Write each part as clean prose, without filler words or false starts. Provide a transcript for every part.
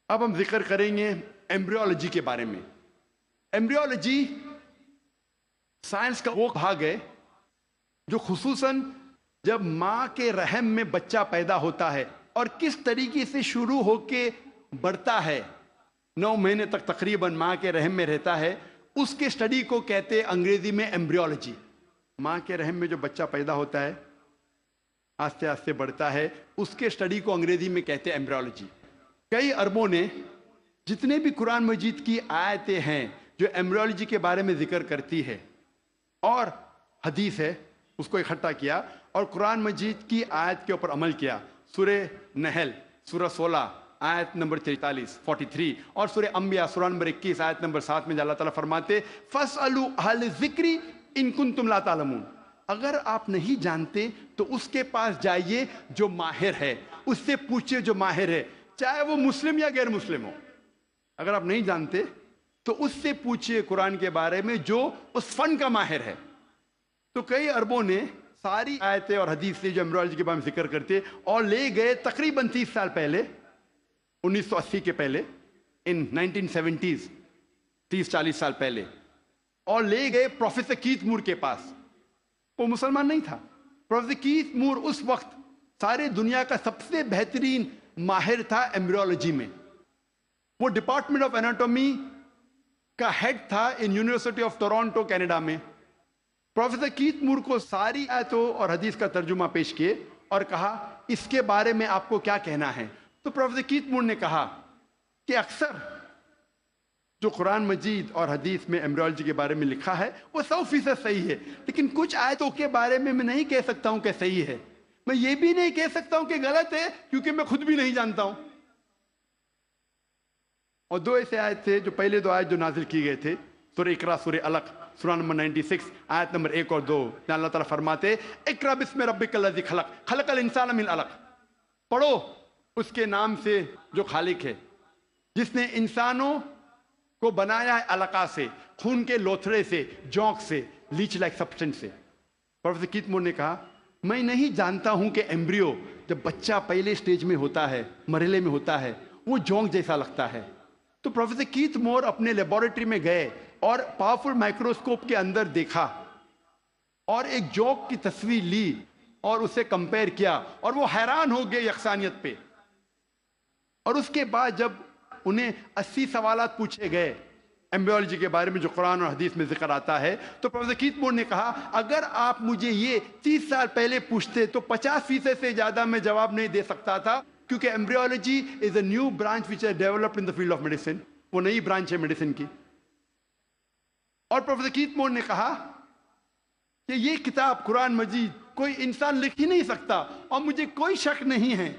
اب ہم ذکر کریں گے ایمبریولوجی کے بارے میں۔ ایمبریولوجی سائنس کا وہ بھاگ ہے جو خصوصاً جب ماں کے رحم میں بچہ پیدا ہوتا ہے اور کس طریقے سے شروع ہو کے بڑھتا ہے، 9 مہینے تک تقریباً ماں کے رحم میں رہتا ہے، اس کے سٹڈی کو کہتے ہیں انگریزی میں ایمبریولوجی۔ ماں کے رحم میں جو بچہ پیدا ہوتا ہے، آہستہ آہستہ بڑھتا ہے، اس کے سٹڈی کو انگریزی میں کہتے ہیں ایمبریولوجی۔ کئی عربوں نے جتنے بھی قرآن مجید کی آیتیں ہیں جو ایمبریولوجی کے بارے میں ذکر کرتی ہے اور حدیث ہے، اس کو اکٹھا کیا اور قرآن مجید کی آیت کے اوپر عمل کیا۔ سورہ نحل سورہ 16 آیت نمبر 43 اور سورہ انبیاء سورہ نمبر 21 آیت نمبر 7 میں اللہ تعالیٰ فرماتے فَاسْأَلُوا أَهْلَ الذِّكْرِ إِن كُنتُمْ لَا تَعْلَمُونَ، اگر آپ نہیں جانتے تو اس کے پاس جائیے جو ماہر ہے، اس سے پوچھئے جو ماہر ہے، چاہے وہ مسلم یا غیر مسلم ہو۔ اگر آپ نہیں جانتے تو اس سے پوچھئے قرآن کے بارے میں جو اس فن کا ماہر ہے۔ تو کئی عربوں نے ساری آیتیں اور حدیث سے جو ایمبریولوجی کے بارے میں ذکر کرتے اور لے گئے تقریباً 30 سال پہلے، 1980 کے پہلے، ان 1970s، 30-40 سال پہلے، اور لے گئے پروفیسر کیتھ مور کے پاس۔ وہ مسلمان نہیں تھا۔ پروفیسر کیتھ مور اس وقت سارے دنیا کا سب سے بہترین ماہر تھا ایمبریولوجی میں۔ وہ ڈپارٹمنٹ آف اناٹومی کا ہیڈ تھا in university of Toronto Canada میں۔ پروفیسر کیتھ مور کو ساری آیتوں اور حدیث کا ترجمہ پیش کیے اور کہا اس کے بارے میں آپ کو کیا کہنا ہے۔ تو پروفیسر کیتھ مور نے کہا کہ اکثر جو قرآن مجید اور حدیث میں ایمبریولوجی کے بارے میں لکھا ہے وہ 100% صحیح ہے، لیکن کچھ آیتوں کے بارے میں میں نہیں کہہ سکتا ہوں کہ صحیح ہے، میں یہ بھی نہیں کہہ سکتا ہوں کہ غلط ہے کیونکہ میں خود بھی نہیں جانتا ہوں۔ اور 2 ایسے آیت تھے، جو پہلے 2 آیت جو نازل کی گئے تھے، سورہ اقرا سورہ علق سورہ نمبر 96 آیت نمبر 1 اور 2 جہاں اللہ تعالیٰ فرماتے اقرا بسم ربک الذی خلق خلق الانسان من علق، پڑھو اس کے نام سے جو خالق ہے جس نے انسانوں کو بنایا ہے علقہ سے، خون کے لوتھڑے سے، جونک سے، لیچ لائک سبسٹنس سے۔ پروفیسر کیتھ مور نے کہا میں نہیں جانتا ہوں کہ ایمبریو جب بچہ پہلے سٹیج میں ہوتا ہے، مرحلے میں ہوتا ہے، وہ جونک جیسا لگتا ہے۔ تو پروفیسر کیتھ مور اپنے لیبارٹری میں گئے اور پاورفل مائکروسکوپ کے اندر دیکھا اور ایک جونک کی تصویر لی اور اسے کمپیئر کیا اور وہ حیران ہو گئے یکسانیت پہ۔ اور اس کے بعد جب انہیں 80 سوالات پوچھے گئے ایمبریولوجی کے بارے میں جو قرآن اور حدیث میں ذکر آتا ہے، تو پروفیسر کیتھ مور نے کہا اگر آپ مجھے یہ 30 سال پہلے پوچھتے تو 50% سے زیادہ میں جواب نہیں دے سکتا تھا، کیونکہ embryology is a new branch which is developed in the field of medicine, وہ نئی برانچ ہے میڈیسن کی۔ اور پروفیسر کیتھ مور نے کہا کہ یہ کتاب قرآن مجید کوئی انسان لکھ ہی نہیں سکتا، اور مجھے کوئی شک نہیں ہے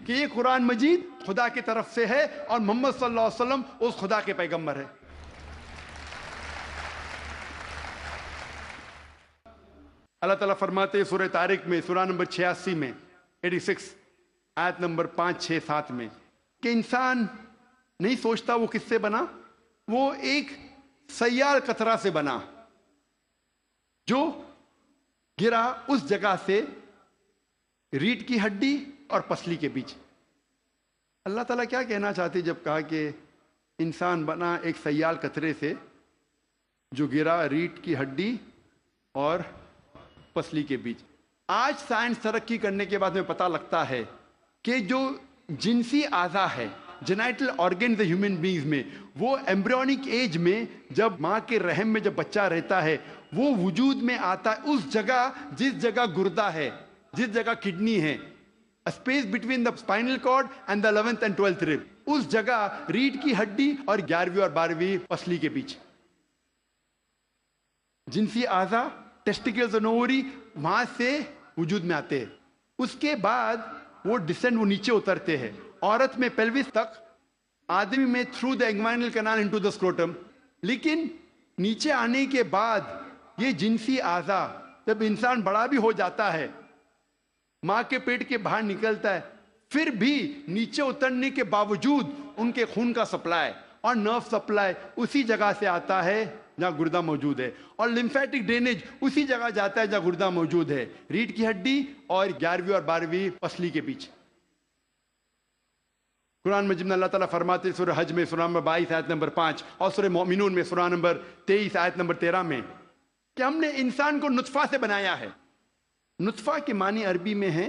کہ یہ قرآن مجید خدا کی طرف سے ہے اور محمد صلی اللہ علیہ وسلم اس خدا کے پیغمبر ہے۔ اللہ تعالیٰ فرماتے ہیں سورہ طارق میں سورہ نمبر 86 میں 86 آیت نمبر 5 6 7 میں کہ انسان نہیں سوچتا وہ کس سے بنا، وہ ایک سیال قطرہ سے بنا جو گرا اس جگہ سے ریڑھ کی ہڈی اور پسلی کے بیچ۔ اللہ تعالیٰ کیا کہنا چاہتے جب کہا کہ انسان بنا ایک سیال قطرے سے جو گرا ریڑھ کی ہڈی اور پسلی کے بیچ؟ آج سائنس ترقی کرنے کے بعد ہمیں پتہ لگتا ہے کہ جو جنسی اعضا ہے، جینائٹل آرگنز ہیومن بینگز میں، وہ ایمبریونک ایج میں جب ماں کے رحم میں جب بچہ رہتا ہے وہ وجود میں آتا ہے اس جگہ جس جگہ گردہ ہے، جس جگہ کڈنی ہے، space between the spinal cord and the 11th and 12th rib، اس جگہ ریڑھ کی ہڈی اور 11ویں اور 12ویں پسلی کے بیچ۔ جنسی اعضا ٹیسٹیکلز اور اووری وہاں سے وجود میں آتے ہیں، اس کے بعد وہ ڈسینڈ، وہ نیچے اترتے ہیں، عورت میں پیلوس تک، آدمی میں through the inguinal canal into the scrotum. لیکن نیچے آنے کے بعد یہ جنسی اعضا جب انسان بڑا بھی ہو جاتا ہے، ماں کے پیٹ کے باہر نکلتا ہے، پھر بھی نیچے اترنے کے باوجود ان کے خون کا سپلائی اور نرو سپلائی اسی جگہ سے آتا ہے جہاں گردہ موجود ہے، اور لمفیٹک ڈرینیج اسی جگہ جاتا ہے جہاں گردہ موجود ہے، ریڑھ کی ہڈی اور 11ویں اور 12ویں پسلی کے بیچ۔ قرآن مجید میں اللہ تعالیٰ فرماتے سورہ حج میں سورہ نمبر 22 آیت نمبر 5 اور سورہ مومنون میں سورہ نمبر 23 آیت نمبر 13 میں کہ ہم نے انسان کو نطفہ سے بنایا ہے. نطفہ کے معنی عربی میں ہے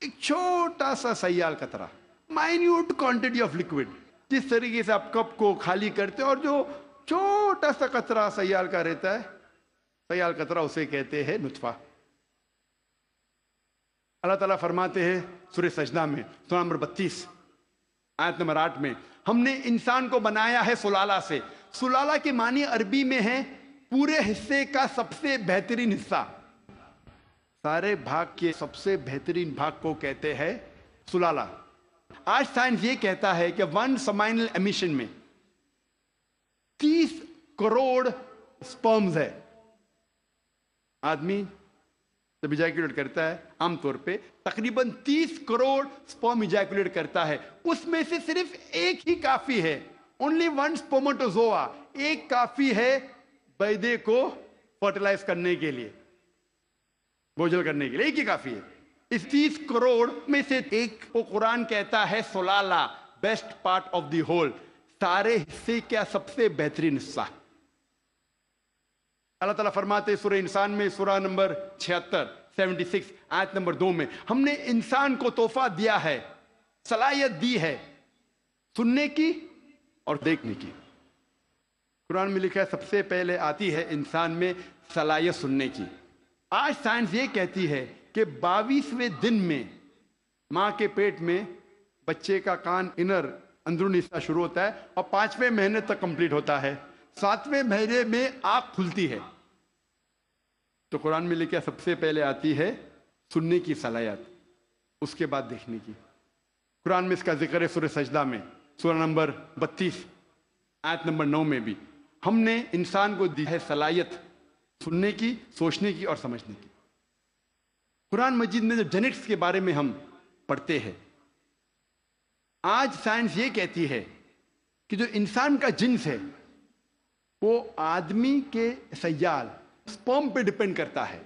ایک چھوٹا سا سیال قطرہ، مائنیوٹ کوانٹٹی آف لکوڈ. جس طریقے سے آپ کپ کو خالی کرتے ہیں اور جو چھوٹا سا قطرہ سیال کا رہتا ہے، سیال قطرہ اسے کہتے ہیں نطفہ. اللہ تعالیٰ فرماتے ہیں سورہ سجدہ میں سورہ نمبر 32 آیت نمبر 8 میں ہم نے انسان کو بنایا ہے سلالہ سے. سلالہ کے معنی عربی میں ہے پورے حصے کا سب سے بہترین حصہ. سارے بھاگ کے سب سے بہترین بھاگ کو کہتے ہیں سلالہ. آج سائنس یہ کہتا ہے کہ 1 سمائنل ایمیشن میں 30 کروڑ سپرمز ہے. آدمی جب ایجیکولیٹ کرتا ہے عام طور پہ تقریباً 30 کروڑ سپرم ایجیکولیٹ کرتا ہے. اس میں سے صرف ایک ہی کافی ہے، اونلی 1 سپرماٹوزوا، ایک کافی ہے بیضے کو فرٹیلائز کرنے کے لیے، بوجھل کرنے کے لیے، ایک ہی کافی ہے. اس 30 کروڑ میں سے ایک کو قرآن کہتا ہے سلالہ، best part of the whole, سارے حصے کا سب سے بہترین حصہ. اللہ تعالیٰ فرماتے سورہ انسان میں سورہ نمبر 76 آیت نمبر 2 میں ہم نے انسان کو تحفہ دیا ہے، صلاحیت دی ہے سننے کی اور دیکھنے کی. قرآن میں لکھا ہے سب سے پہلے آتی ہے انسان میں صلاحیت سننے کی. آج سائنس یہ کہتی ہے کہ 22ویں دن میں ماں کے پیٹ میں بچے کا کان اندرونی حصہ شروع ہوتا ہے اور 5ویں مہینے تک کمپلیٹ ہوتا ہے. 7ویں مہینے میں آنکھ کھلتی ہے. تو قرآن میں لکھا سب سے پہلے آتی ہے سننے کی صلاحیت، اس کے بعد دیکھنے کی. قرآن میں اس کا ذکر ہے سورہ سجدہ میں سورہ نمبر 32 آیت نمبر 9 میں بھی ہم نے انسان کو دی ہے صلاحیت سننے کی، سوچنے کی اور سمجھنے کی. قرآن مجید میں جب جینیٹکس کے بارے میں ہم پڑھتے ہیں، آج سائنس یہ کہتی ہے کہ جو انسان کا جنس ہے وہ آدمی کے سیال سپرم پہ ڈیپینڈ کرتا ہے،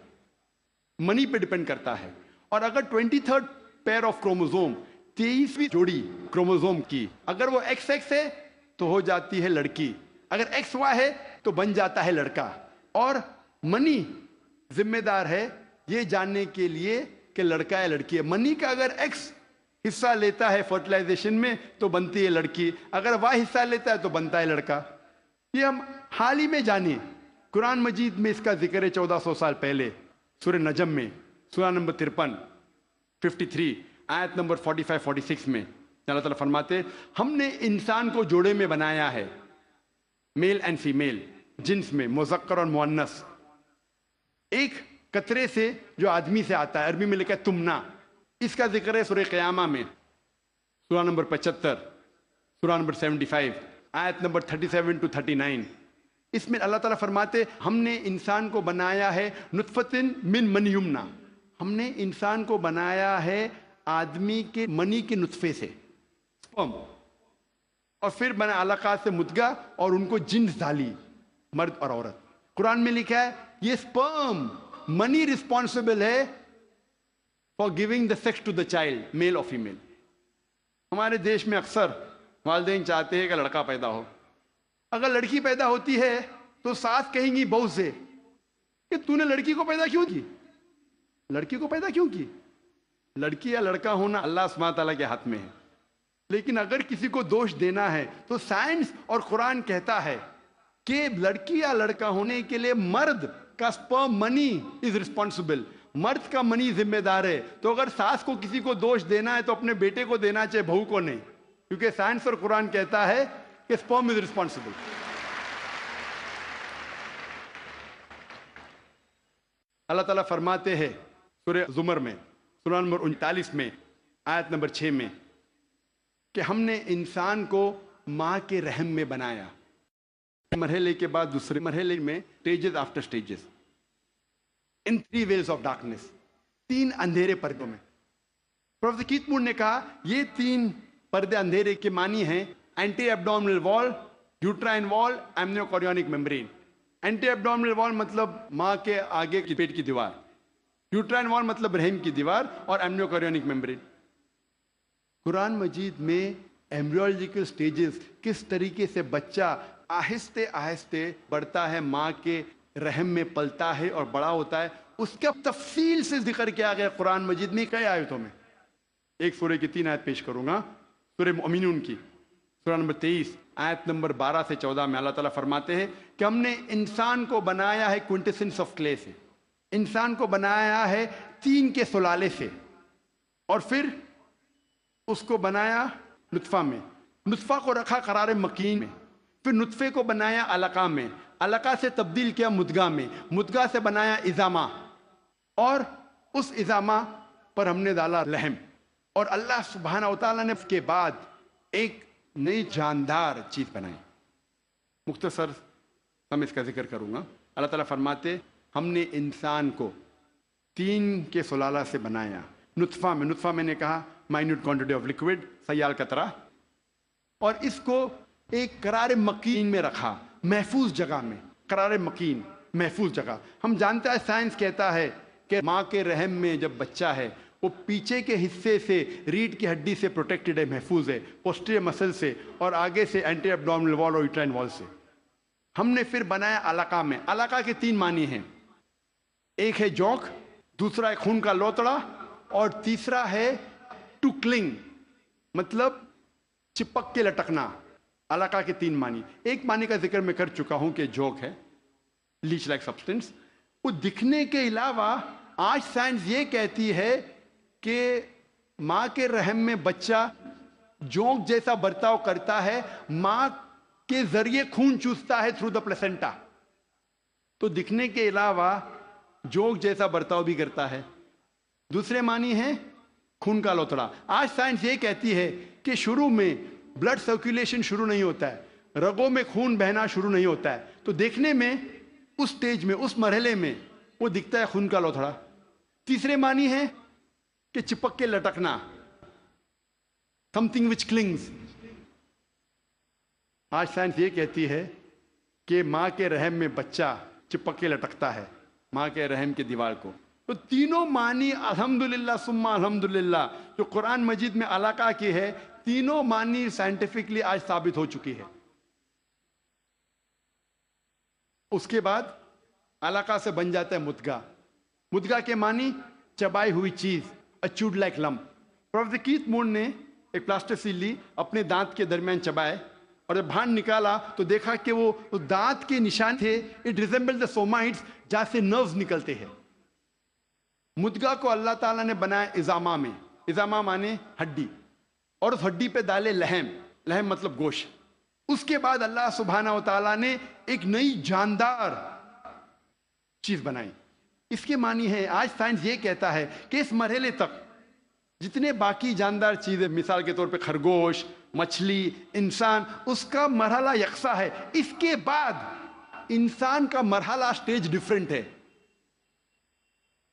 منی پہ ڈیپینڈ کرتا ہے. اور اگر 23rd پیئر آف کروموزوم 23ویں جوڑی کروموزوم کی اگر وہ XX ہے تو ہو جاتی ہے لڑکی، اگر XY ہے تو بن جاتا ہے لڑکا. اور منی ذمہ دار ہے یہ جاننے کے لیے کہ لڑکا ہے لڑکی ہے. منی کا اگر X حصہ لیتا ہے فرٹیلائزیشن میں تو بنتی ہے لڑکی، اگر Y حصہ لیتا ہے تو بنتا ہے لڑکا. یہ ہم حال ہی میں جانیے. قرآن مجید میں اس کا ذکر ہے 1400 سال پہلے سورہ نجم میں سورہ نمبر 53 آیت نمبر 45-46 میں اللہ تعالیٰ فرماتے ہم نے انسان کو جوڑے میں بنایا ہے، میل اینڈ فیمیل، جنس میں مذکر اور مؤنث، ایک قطرے سے جو آدمی سے آتا ہے. عربی میں لکھا ہے تمنا. اس کا ذکر ہے سورہ قیامہ میں سورہ نمبر 75 سورہ نمبر 75 آیت نمبر 37-39. اس میں اللہ تعالیٰ فرماتے ہم نے انسان کو بنایا ہے نطفتن من من یمنا، ہم نے انسان کو بنایا ہے آدمی کے منی کے نطفے سے سپرم، اور پھر بنا علقات سے مدغہ اور ان کو جنس ڈالی مرد اور عورت. قرآن میں لکھا ہے یہ سپرم منی رسپانسبل ہے for giving the sex to the child, male اور فیمیل. ہمارے دیش میں اکثر والدین چاہتے ہیں کہ لڑکا پیدا ہو. اگر لڑکی پیدا ہوتی ہے تو ساس کہیں گی بہو سے کہ تو نے لڑکی کو پیدا کیوں کی، لڑکی کو پیدا کیوں کی. لڑکی یا لڑکا ہونا اللہ سبحانہ تعالیٰ کے ہاتھ میں ہے. لیکن اگر کسی کو دوش دینا ہے تو سائنس اور قرآن کہتا ہے کہ لڑکی یا لڑکا ہونے کے لیے مرد کا سپرم منی از رسپانسبل، مرد کا منی ذمہ دار ہے. تو اگر ساس کو کسی کو دوش دینا ہے تو اپنے بیٹے کو دینا چاہے، بہو کو نہیں، کیونکہ سائنس اور قرآن کہتا ہے کہ سپرم از رسپانسبل. اللہ تعالیٰ فرماتے ہیں سورہ زمر میں سورہ نمبر 39 میں آیت نمبر 6 میں کہ ہم نے انسان کو ماں کے رحم میں بنایا. مرحلے کے بعد دوسرے مرحلے میں stages after stages in 3 veils of darkness, 3 اندھیرے پردوں میں. پروفیسر کیت مور نے کہا یہ 3 پردے اندھیرے کے معنی ہیں اینٹی ایبڈومنل وال، یوٹرائن وال، ایمنیوکوریونک میمبرین. اینٹی ایبڈومنل وال مطلب ماں کے آگے کی پیٹ کی دیوار، یوٹرائن وال مطلب رحم کی دیوار، اور ایمنیوکوریونک میمبرین. قرآن مجید میں ایمبریولوجیکل سٹیجز کس طریقے سے بچہ آہستہ آہستہ بڑھتا ہے، ماں کے رحم میں پلتا ہے اور بڑا ہوتا ہے، اس کا تفصیل سے ذکر کیا گیا قرآن مجید میں کئی آیتوں میں. ایک سورہ کی 3 آیت پیش کروں گا، سورہ مؤمنون کی سورہ نمبر 23 آیت نمبر 12 سے 14 میں اللہ تعالیٰ فرماتے ہیں کہ ہم نے انسان کو بنایا ہے کوئنٹیسنس آف کلے سے، انسان کو بنایا ہے طین کے سلالے سے، اور پھر اس کو بنایا نطفہ میں، نطفہ کو رکھا قرار مکین میں، پھر نطفے کو بنایا علقہ میں، علقہ سے تبدیل کیا مدغہ میں، مدغہ سے بنایا عظامہ، اور اس عظامہ پر ہم نے ڈالا لحم. اور اللہ سبحانہ و تعالیٰ نے اس کے بعد ایک نئی جاندار چیز بنائی. مختصر ہم اس کا ذکر کروں گا. اللہ تعالیٰ فرماتے ہم نے انسان کو طین کے سلالہ سے بنایا، نطفہ میں، نطفہ میں نے کہا مائنیوٹ کوانٹٹی آف لکوڈ، سیال قطرہ، اور اس کو ایک قرار مکین میں رکھا، محفوظ جگہ میں، قرار مکین محفوظ جگہ. ہم جانتے ہیں سائنس کہتا ہے کہ ماں کے رحم میں جب بچہ ہے وہ پیچھے کے حصے سے ریڑھ کی ہڈی سے پروٹیکٹڈ ہے، محفوظ ہے، پوسٹیریئر مسل سے، اور آگے سے اینٹی ایبڈومینل وال اور یوٹرائن وال سے. ہم نے پھر بنایا علقہ میں. علقہ کے 3 معنی ہیں، ایک ہے جوک، دوسرا ہے خون کا لوتڑا، اور تیسرا ہے ٹو کلنگ، مطلب چپک کے لٹکنا. علقہ کے 3 معنی. ایک معنی کا ذکر میں کر چکا ہوں کہ جوک ہے، لیچ لائک سبسٹنس. وہ دکھنے کے علاوہ آج سائنس یہ کہتی ہے کہ ماں کے رحم میں بچہ جونک جیسا برتاؤ کرتا ہے، ماں کے ذریعے خون چوستا ہے تھرو دا پلیسنٹا، تو دکھنے کے علاوہ جونک جیسا برتاؤ بھی کرتا ہے. دوسرے معنی ہے خون کا لوتڑا. آج سائنس یہ کہتی ہے کہ شروع میں بلڈ سرکولیشن شروع نہیں ہوتا ہے، رگوں میں خون بہنا شروع نہیں ہوتا ہے، تو دیکھنے میں اس سٹیج میں، اس مرحلے میں وہ دکھتا ہے خون کا لوتھڑا. تیسرے معنی ہے کہ چپک کے لٹکنا، something which clings. آج سائنس یہ کہتی ہے کہ ماں کے رحم میں بچہ چپک کے لٹکتا ہے ماں کے رحم کے دیوار کو. تو تینوں معنی الحمدللہ ثم الحمدللہ جو قرآن مجید میں علقہ کی ہے، تینوں معنی سائنٹیفکلی آج ثابت ہو چکی ہے. اس کے بعد علقہ سے بن جاتا ہے مدغہ. مدغہ کے معنی چبائی ہوئی چیز، اچوڈ لائک لمپ. پروفیسر کیتھ مون نے ایک پلاسٹر سیل لی، اپنے دانت کے درمیان چبائے، اور جب باہر نکالا تو دیکھا کہ وہ دانت کے نشان تھے. اٹ ریزمبل دا سومائٹس، جہاں سے نروز نکلتے ہیں. مدغہ کو اللہ تعالیٰ نے بنایا عظامہ میں. عظامہ مانے ہڈی، اور اس ہڈی پہ ڈالے لحم، لحم مطلب گوشت. اس کے بعد اللہ سبحانہ و تعالیٰ نے ایک نئی جاندار چیز بنائی. اس کے معنی ہے، آج سائنس یہ کہتا ہے کہ اس مرحلے تک جتنے باقی جاندار چیزیں، مثال کے طور پہ خرگوش، مچھلی، انسان، اس کا مرحلہ یکساں ہے. اس کے بعد انسان کا مرحلہ سٹیج ڈیفرنٹ ہے،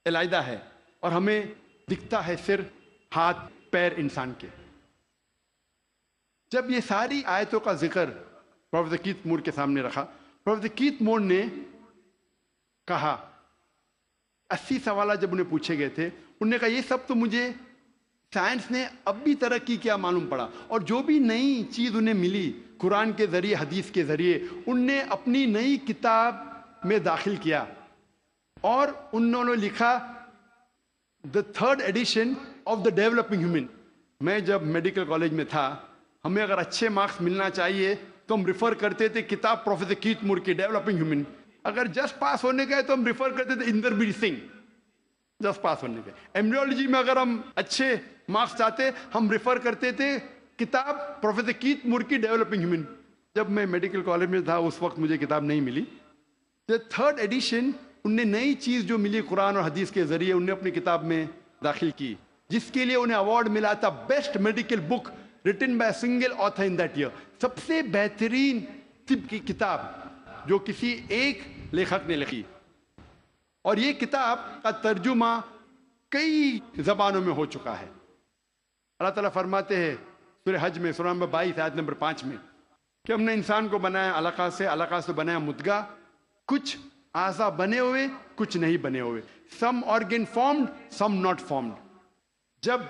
علیحدہ ہے، اور ہمیں دکھتا ہے صرف ہاتھ پیر انسان کے. جب یہ ساری آیتوں کا ذکر پروفیسر کیتھ مور کے سامنے رکھا، پروفیسر کیتھ مور نے کہا، 80 سوالات جب انہیں پوچھے گئے تھے، انہوں نے کہا یہ سب تو مجھے سائنس نے اب بھی ترقی کیا معلوم پڑا، اور جو بھی نئی چیز انہیں ملی قرآن کے ذریعے، حدیث کے ذریعے، ان نے اپنی نئی کتاب میں داخل کیا، اور انہوں نے لکھا دا 3rd addition of the developing human. میں جب میڈیکل کالج میں تھا، ہمیں اگر اچھے مارکس ملنا چاہیے تو ہم ریفر کرتے تھے کتاب پروفیسر کیتھ مور کی، ڈیولپنگ ہیومن. اگر جسٹ پاس ہونے گئے تو ہم ریفر کرتے تھے اندر بیر سنگھ، جسٹ پاس ہونے گئے. ایمبریولوجی میں اگر ہم اچھے مارکس چاہتے ہم ریفر کرتے تھے کتاب پروفیسر کیتھ مور کی، ڈیولپنگ ہیومن. جب میں میڈیکل کالج میں تھا اس وقت مجھے کتاب نہیں ملی. 3rd ایڈیشن ان نے نئی چیز جو ملی قرآن اور حدیث کے ذریعے ان نے اپنی کتاب میں داخل کی، جس کے لیے انہیں ایوارڈ ملا تھا best medical book written by single author in that year. سب سے بہترین طب کی کتاب جو کسی ایک لیکھک نے لکھی. اور یہ کتاب کا ترجمہ کئی زبانوں میں ہو چکا ہے. اللہ تعالیٰ فرماتے ہیں سورہ حج میں، سورہ نمبر 22 آیت نمبر 5 میں، کہ ہم نے انسان کو بنایا علقہ سے، علقہ سے بنایا مدغہ. کچھ اعضاء بنے ہوئے، کچھ نہیں بنے ہوئے. Some organ formed, some not formed. جب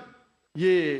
یہ